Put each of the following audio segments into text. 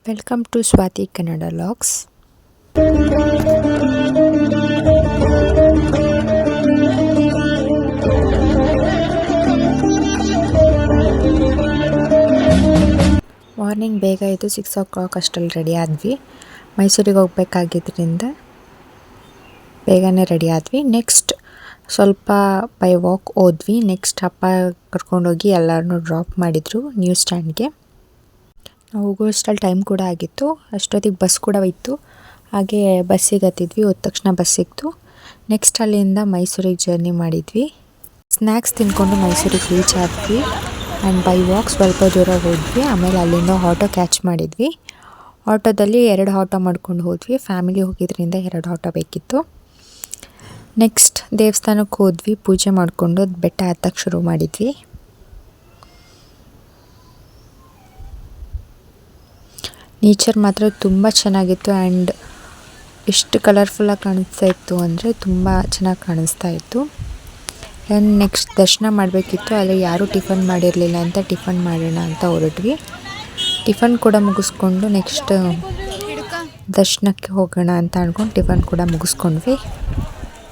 Welcome to Swathi Kannada logs. Morning ಬೇಗ ಇದ್ದು 6 o'clock ಅಷ್ಟರಲ್ಲಿ ರೆಡಿ ಆದ್ವಿ. ಮೈಸೂರಿಗೆ ಹೋಗ್ಬೇಕಾಗಿದ್ದರಿಂದ ಬೇಗನೆ ರೆಡಿ ಆದ್ವಿ. ನೆಕ್ಸ್ಟ್ ಸ್ವಲ್ಪ ಬೈ ವಾಕ್ ಹೋದ್ವಿ. ನೆಕ್ಸ್ಟ್ ಅಪ್ಪ ಕರ್ಕೊಂಡೋಗಿ ಎಲ್ಲರನ್ನೂ ಡ್ರಾಪ್ ಮಾಡಿದರು ನ್ಯೂ ಸ್ಟ್ಯಾಂಡ್ಗೆ. ನಾವು ಹೋಗೋಷ್ಟರಲ್ಲಿ ಟೈಮ್ ಕೂಡ ಆಗಿತ್ತು. ಅಷ್ಟೊತ್ತಿಗೆ ಬಸ್ ಕೂಡ ಇತ್ತು. ಹಾಗೆ ಬಸ್ಸಿಗೆ ಹತ್ತಿದ್ವಿ. ಹೋದ ತಕ್ಷಣ ಬಸ್ ಸಿಕ್ತು. ನೆಕ್ಸ್ಟ್ ಅಲ್ಲಿಂದ ಮೈಸೂರಿಗೆ ಜರ್ನಿ ಮಾಡಿದ್ವಿ. ಸ್ನ್ಯಾಕ್ಸ್ ತಿಂದ್ಕೊಂಡು ಮೈಸೂರಿಗೆ ರೀಚ್ ಆದ್ವಿ. ಆ್ಯಂಡ್ ಬೈ ವಾಕ್ ಸ್ವಲ್ಪ ದೂರ ಹೋದ್ವಿ. ಆಮೇಲೆ ಅಲ್ಲಿಂದ ಆಟೋ ಕ್ಯಾಚ್ ಮಾಡಿದ್ವಿ. ಆಟೋದಲ್ಲಿ 2 ಆಟೋ ಮಾಡ್ಕೊಂಡು ಹೋದ್ವಿ. ಫ್ಯಾಮಿಲಿ ಹೋಗಿದ್ರಿಂದ 2 ಆಟೋ ಬೇಕಿತ್ತು. ನೆಕ್ಸ್ಟ್ ದೇವಸ್ಥಾನಕ್ಕೆ ಹೋದ್ವಿ. ಪೂಜೆ ಮಾಡಿಕೊಂಡು ಬೆಟ್ಟ ಹತ್ತಕ್ಕೆ ಶುರು ಮಾಡಿದ್ವಿ. ನೇಚರ್ ಮಾತ್ರ ತುಂಬ ಚೆನ್ನಾಗಿತ್ತು. ಆ್ಯಂಡ್ ಎಷ್ಟು ಕಲರ್ಫುಲ್ಲಾಗಿ ಕಾಣಿಸ್ತಾ ಇತ್ತು ಅಂದರೆ ತುಂಬ ಚೆನ್ನಾಗಿ ಕಾಣಿಸ್ತಾ ಇತ್ತು. ಆ್ಯಂಡ್ ನೆಕ್ಸ್ಟ್ ದರ್ಶನ ಮಾಡಬೇಕಿತ್ತು. ಆದರೆ ಯಾರೂ ಟಿಫನ್ ಮಾಡಿರಲಿಲ್ಲ ಅಂತ ಟಿಫನ್ ಮಾಡೋಣ ಅಂತ ಹೊರಟ್ವಿ. ಟಿಫನ್ ಕೂಡ ಮುಗಿಸ್ಕೊಂಡು ನೆಕ್ಸ್ಟ್ ದರ್ಶನಕ್ಕೆ ಹೋಗೋಣ ಅಂತ ಅಂದ್ಕೊಂಡು ಟಿಫನ್ ಕೂಡ ಮುಗಿಸ್ಕೊಂಡ್ವಿ.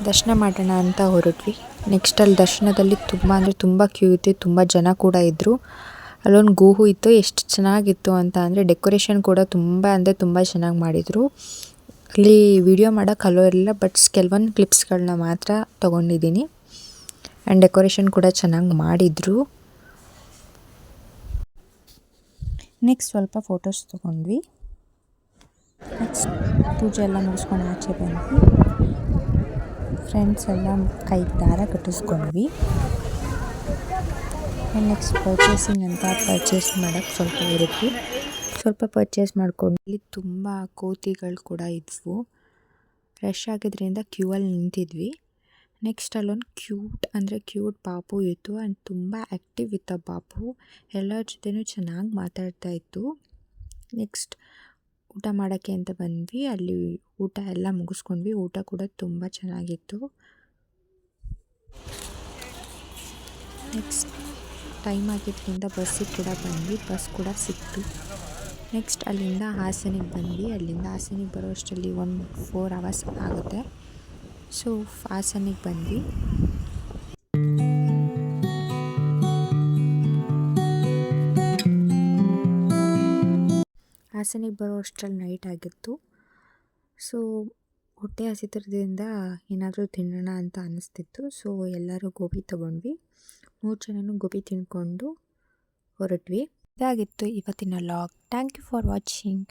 ದರ್ಶನ ಮಾಡೋಣ ಅಂತ ಹೊರಟ್ವಿ. ನೆಕ್ಸ್ಟ್ ಅಲ್ಲಿ ದರ್ಶನದಲ್ಲಿ ತುಂಬ ಅಂದರೆ ತುಂಬ ಕ್ಯೂ ಇತ್ತು. ತುಂಬ ಜನ ಕೂಡ ಇದ್ದರು. ಅಲ್ಲೊಂದು ಗೋಹು ಇತ್ತು. ಎಷ್ಟು ಚೆನ್ನಾಗಿತ್ತು ಅಂತ ಅಂದರೆ ಡೆಕೋರೇಷನ್ ಕೂಡ ತುಂಬ ಅಂದರೆ ತುಂಬ ಚೆನ್ನಾಗಿ ಮಾಡಿದರು. ಅಲ್ಲಿ ವಿಡಿಯೋ ಮಾಡೋಕ್ಕೆ ಅಲೋ ಇರಲಿಲ್ಲ. ಬಟ್ ಕೆಲವೊಂದು ಕ್ಲಿಪ್ಸ್ಗಳನ್ನ ಮಾತ್ರ ತೊಗೊಂಡಿದ್ದೀನಿ. ಆ್ಯಂಡ್ ಡೆಕೋರೇಷನ್ ಕೂಡ ಚೆನ್ನಾಗಿ ಮಾಡಿದರು. ನೆಕ್ಸ್ಟ್ ಸ್ವಲ್ಪ ಫೋಟೋಸ್ ತೊಗೊಂಡ್ವಿ. ನೆಕ್ಸ್ಟ್ ಪೂಜೆ ಎಲ್ಲ ಮುಗಿಸ್ಕೊಂಡು ಆಚೆ ಬಂದ್ವಿ. ಫ್ರೆಂಡ್ಸ್ ಎಲ್ಲ ಕೈಗೆ ದಾರ ಕಟ್ಟಿಸ್ಕೊಂಡ್ವಿ. ನೆಕ್ಸ್ಟ್ ಪರ್ಚೇಸಿಂಗ್ ಅಂತ ಪರ್ಚೇಸ್ ಮಾಡೋಕ್ಕೆ ಸ್ವಲ್ಪ ಇರುತ್ತೆ. ಸ್ವಲ್ಪ ಪರ್ಚೇಸ್ ಮಾಡ್ಕೊಂಡು ಇಲ್ಲಿ ತುಂಬ ಕೋತಿಗಳು ಕೂಡ ಇದ್ವು. ರಶ್ ಆಗಿದ್ದರಿಂದ ಕ್ಯೂ ಅಲ್ಲಿ ನಿಂತಿದ್ವಿ. ನೆಕ್ಸ್ಟ್ ಅಲ್ಲೊಂದು ಕ್ಯೂಟ್ ಪಾಪು ಇತ್ತು. ಆ್ಯಂಡ್ ತುಂಬ ಆ್ಯಕ್ಟಿವ್ ಇತ್ತು ಪಾಪು. ಎಲ್ಲರ ಜೊತೆನೂ ಚೆನ್ನಾಗಿ ಮಾತಾಡ್ತಾ ಇತ್ತು. ನೆಕ್ಸ್ಟ್ ಊಟ ಮಾಡೋಕ್ಕೆ ಅಂತ ಬಂದ್ವಿ. ಅಲ್ಲಿ ಊಟ ಎಲ್ಲ ಮುಗಿಸ್ಕೊಂಡ್ವಿ. ಊಟ ಕೂಡ ತುಂಬ ಚೆನ್ನಾಗಿತ್ತು. ನೆಕ್ಸ್ಟ್ ಟೈಮ್ ಆಗಿದ್ದರಿಂದ ಬಸ್ಸಿಗೆ ಕೂಡ ಬಂದ್ವಿ. ಬಸ್ ಕೂಡ ಸಿಕ್ತು. ನೆಕ್ಸ್ಟ್ ಅಲ್ಲಿಂದ ಹಾಸನಿಗೆ ಬಂದ್ವಿ. ಅಲ್ಲಿಂದ ಹಾಸನಿಗೆ ಬರೋ ಅಷ್ಟರಲ್ಲಿ 4 hours ಆಗುತ್ತೆ. ಸೊ ಹಾಸನಿಗೆ ಬಂದ್ವಿ. ಹಾಸನಿಗೆ ಬರೋ ಅಷ್ಟರಲ್ಲಿ ನೈಟ್ ಆಗಿತ್ತು. ಸೊ ಹೊಟ್ಟೆ ಹಸಿತಿರೋದ್ರಿಂದ ಏನಾದರೂ ತಿನ್ನೋಣ ಅಂತ ಅನ್ನಿಸ್ತಿತ್ತು. ಸೊ ಎಲ್ಲರೂ ಗೋಬಿ ತೊಗೊಂಡ್ವಿ. 3 ಜನನೂ ಗೋಬಿ ತಿಂದ್ಕೊಂಡು ಹೊರಟ್ವಿ. ಇದಾಗಿತ್ತು ಇವತ್ತಿನ log. Thank you for watching.